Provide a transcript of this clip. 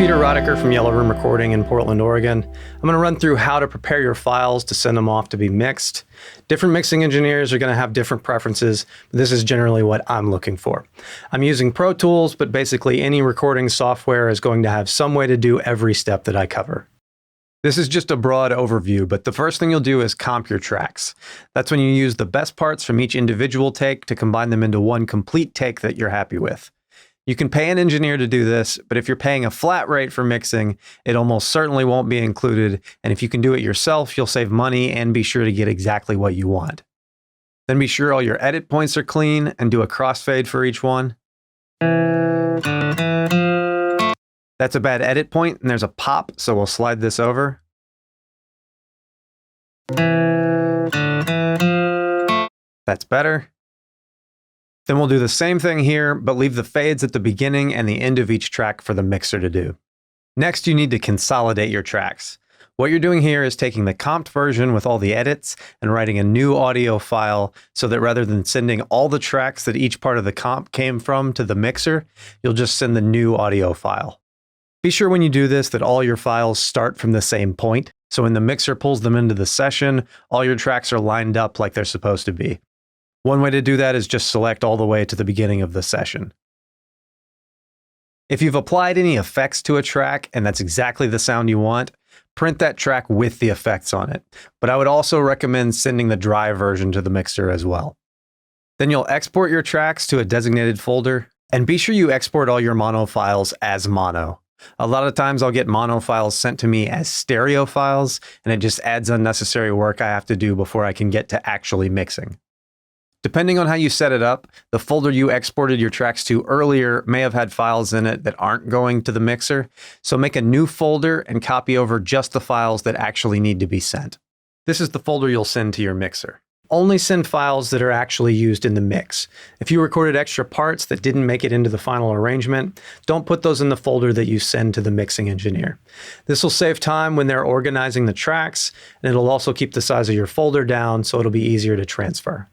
Peter Rodiker from Yellow Room Recording in Portland, Oregon. I'm going to run through how to prepare your files to send them off to be mixed. Different mixing engineers are going to have different preferences, but this is generally what I'm looking for. I'm using Pro Tools, but basically any recording software is going to have some way to do every step that I cover. This is just a broad overview, but the first thing you'll do is comp your tracks. That's when you use the best parts from each individual take to combine them into one complete take that you're happy with. You can pay an engineer to do this, but if you're paying a flat rate for mixing, it almost certainly won't be included, and if you can do it yourself, you'll save money and be sure to get exactly what you want. Then be sure all your edit points are clean and do a crossfade for each one. That's a bad edit point, and there's a pop, so we'll slide this over. That's better. Then we'll do the same thing here, but leave the fades at the beginning and the end of each track for the mixer to do. Next, you need to consolidate your tracks. What you're doing here is taking the comped version with all the edits and writing a new audio file so that rather than sending all the tracks that each part of the comp came from to the mixer, you'll just send the new audio file. Be sure when you do this that all your files start from the same point, so when the mixer pulls them into the session, all your tracks are lined up like they're supposed to be. One way to do that is just select all the way to the beginning of the session. If you've applied any effects to a track and that's exactly the sound you want, print that track with the effects on it. But I would also recommend sending the dry version to the mixer as well. Then you'll export your tracks to a designated folder, and be sure you export all your mono files as mono. A lot of times I'll get mono files sent to me as stereo files, and it just adds unnecessary work I have to do before I can get to actually mixing. Depending on how you set it up, the folder you exported your tracks to earlier may have had files in it that aren't going to the mixer, so make a new folder and copy over just the files that actually need to be sent. This is the folder you'll send to your mixer. Only send files that are actually used in the mix. If you recorded extra parts that didn't make it into the final arrangement, don't put those in the folder that you send to the mixing engineer. This will save time when they're organizing the tracks, and it'll also keep the size of your folder down so it'll be easier to transfer.